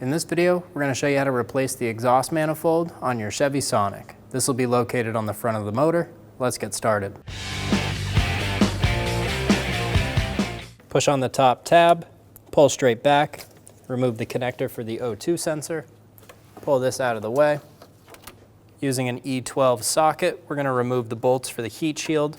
In this video, we're going to show you how to replace the exhaust manifold on your Chevy Sonic. This will be located on the front of the motor. Let's get started. Push on the top tab, pull straight back, remove the connector for the O2 sensor, pull this out of the way. Using an E12 socket, we're going to remove the bolts for the heat shield.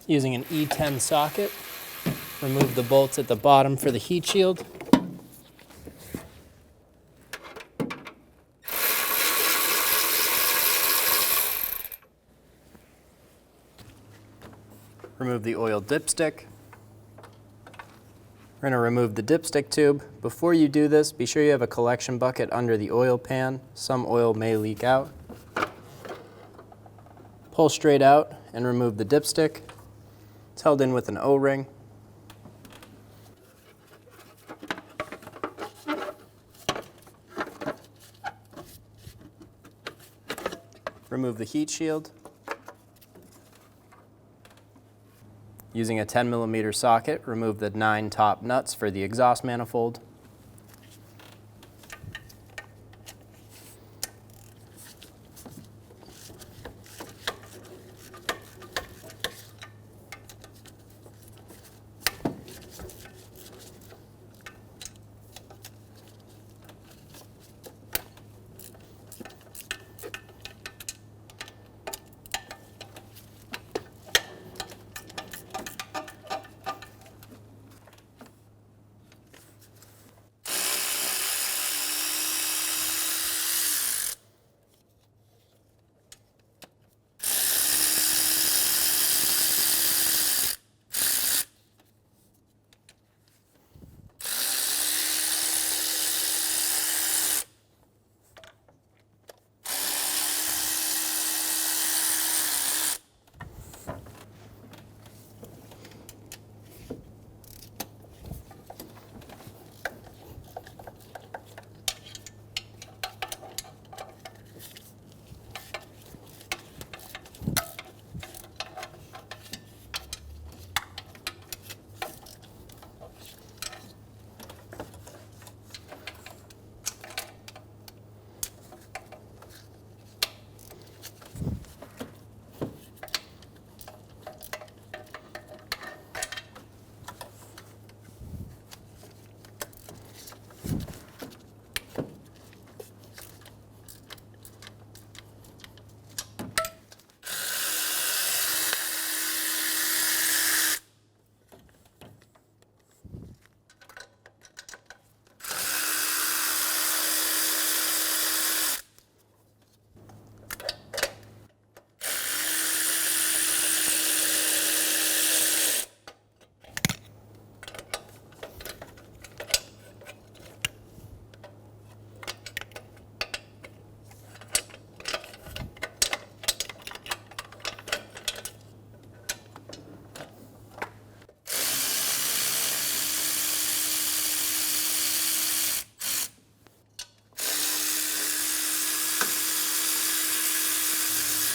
Using an E10 socket, remove the bolts at the bottom for the heat shield. Remove the oil dipstick. We're going to remove the dipstick tube. Before you do this, be sure you have a collection bucket under the oil pan. Some oil may leak out. Pull straight out and remove the dipstick. It's held in with an O-ring. Remove the heat shield. Using a 10mm socket, remove the 9 top nuts for the exhaust manifold.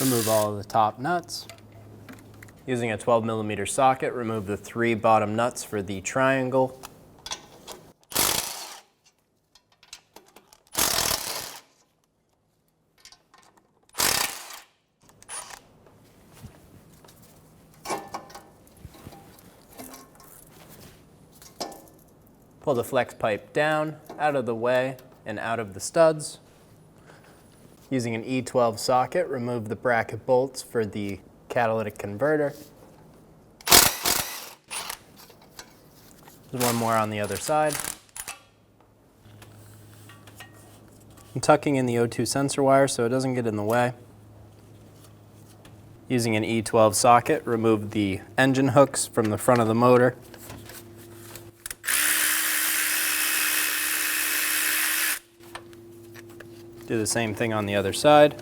Remove all of the top nuts. Using a 12mm socket, remove the 3 bottom nuts for the triangle. Pull the flex pipe down, out of the way, and out of the studs. Using an E12 socket, remove the bracket bolts for the catalytic converter. There's one more on the other side. I'm tucking in the O2 sensor wire so it doesn't get in the way. Using an E12 socket, remove the engine hooks from the front of the motor. Do the same thing on the other side.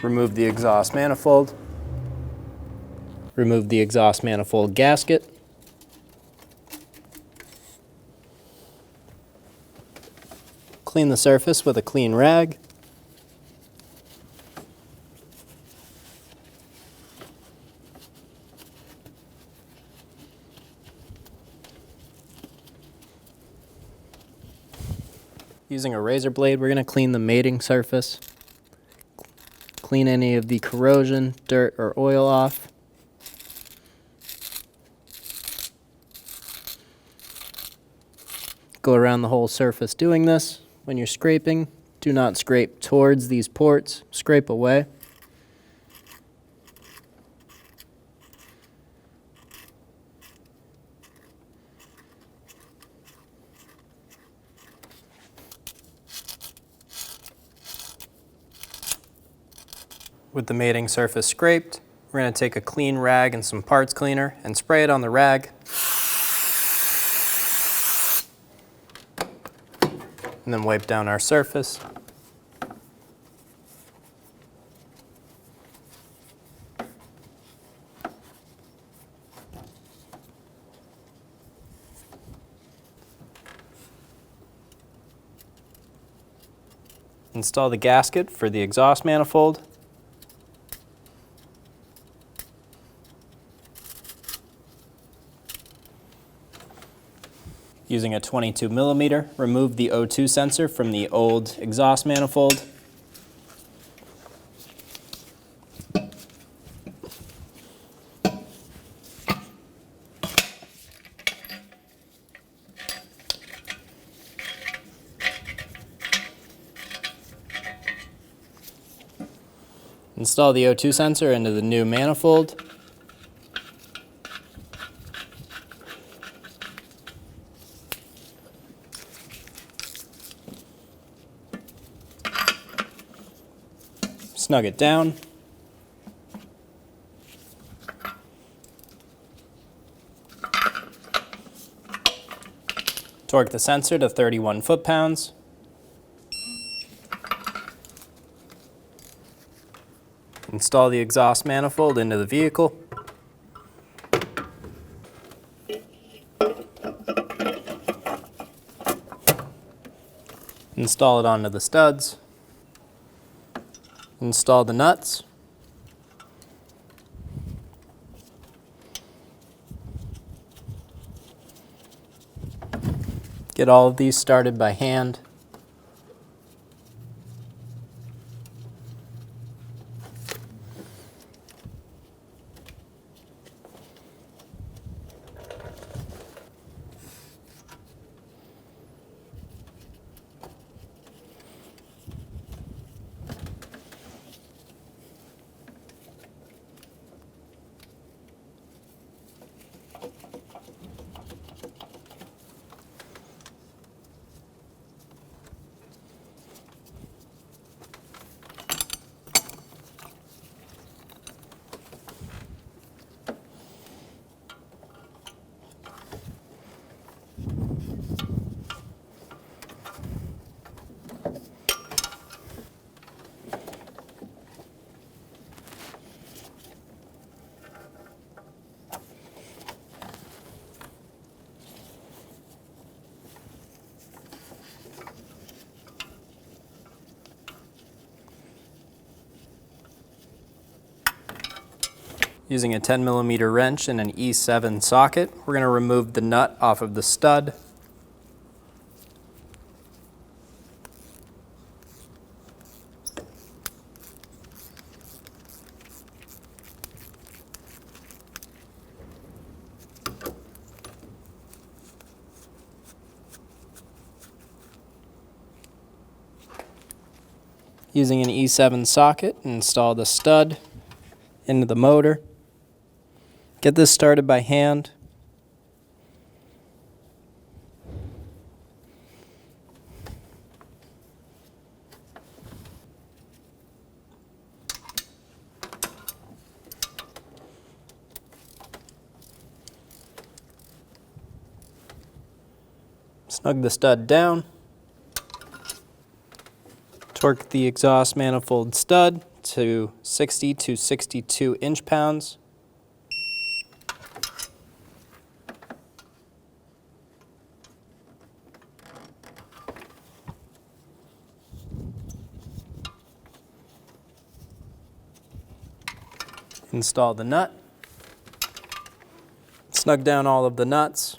Remove the exhaust manifold. Remove the exhaust manifold gasket. Clean the surface with a clean rag. Using a razor blade, we're going to clean the mating surface. Clean any of the corrosion, dirt, or oil off. Go around the whole surface doing this. When you're scraping, do not scrape towards these ports, scrape away. With the mating surface scraped, we're going to take a clean rag and some parts cleaner and spray it on the rag. And then wipe down our surface. Install the gasket for the exhaust manifold. Using a 22mm, remove the O2 sensor from the old exhaust manifold. Install the O2 sensor into the new manifold. Snug it down. Torque the sensor to 31 foot-pounds. Install the exhaust manifold into the vehicle. Install it onto the studs. Install the nuts. Get all of these started by hand. Using a 10mm wrench and an E7 socket, we're going to remove the nut off of the stud. Using an E7 socket, install the stud into the motor. Get this started by hand. Snug the stud down. Torque the exhaust manifold stud to 60 to 62 inch-pounds. Install the nut. Snug down all of the nuts.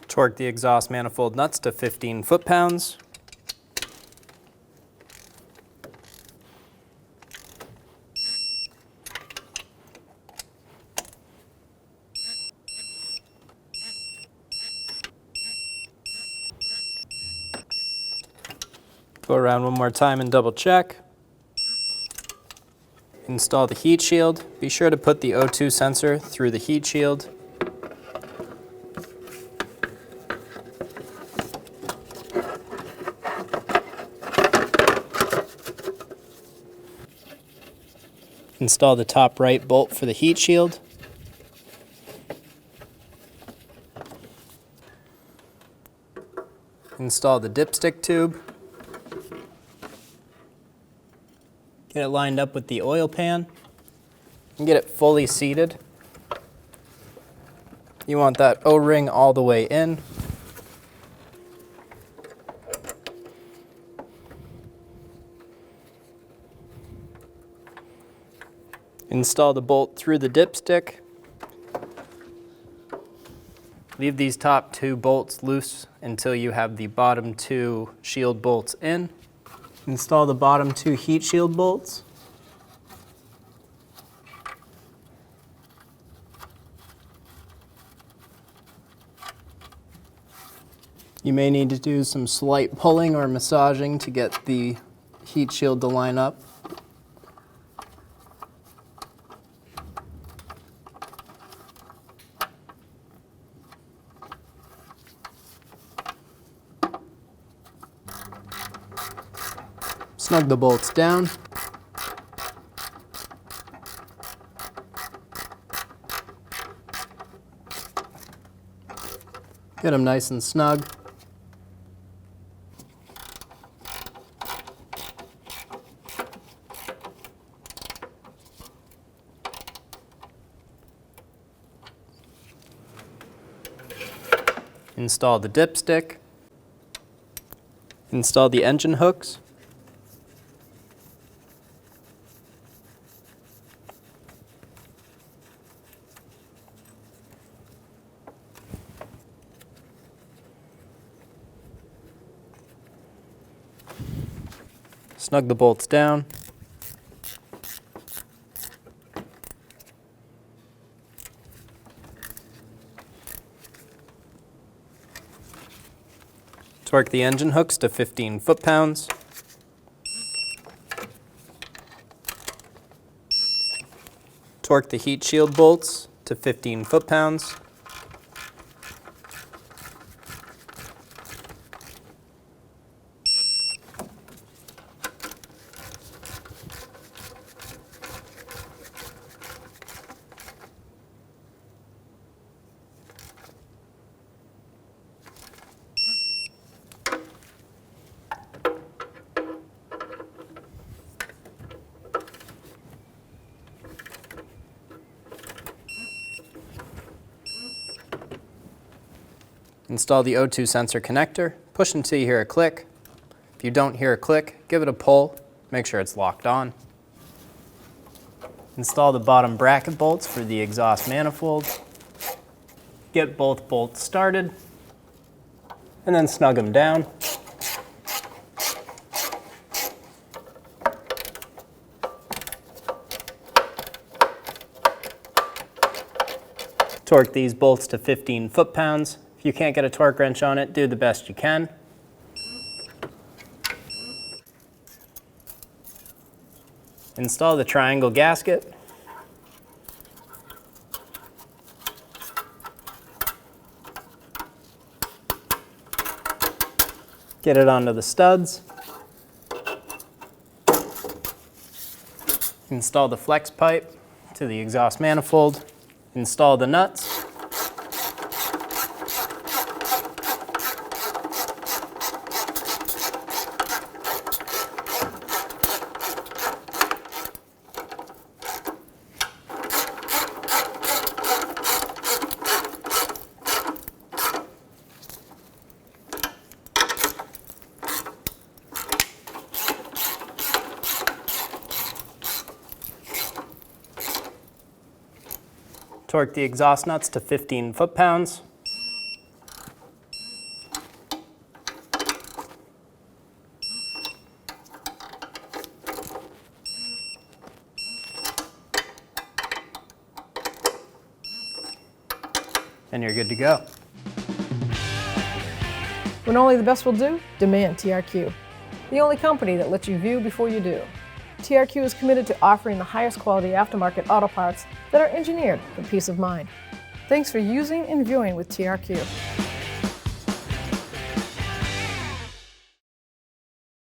Torque the exhaust manifold nuts to 15 foot-pounds. Go around one more time and double check. Install the heat shield. Be sure to put the O2 sensor through the heat shield. Install the top right bolt for the heat shield. Install the dipstick tube. Get it lined up with the oil pan and get it fully seated. You want that O-ring all the way in. Install the bolt through the dipstick. Leave these top two bolts loose until you have the bottom two shield bolts in. Install the bottom two heat shield bolts. You may need to do some slight pulling or massaging to get the heat shield to line up. Snug the bolts down. Get them nice and snug. Install the dipstick. Install the engine hooks. Snug the bolts down. Torque the engine hooks to 15 foot-pounds. Torque the heat shield bolts to 15 foot-pounds. Install the O2 sensor connector. Push until you hear a click. If you don't hear a click, give it a pull. Make sure it's locked on. Install the bottom bracket bolts for the exhaust manifold. Get both bolts started, and then snug them down. Torque these bolts to 15 foot-pounds. If you can't get a torque wrench on it, do the best you can. Install the triangle gasket. Get it onto the studs. Install the flex pipe to the exhaust manifold. Install the nuts. Torque the exhaust nuts to 15 foot-pounds. And you're good to go. When only the best will do, demand TRQ. The only company that lets you view before you do. TRQ is committed to offering the highest quality aftermarket auto parts that are engineered for peace of mind. Thanks for using and viewing with TRQ.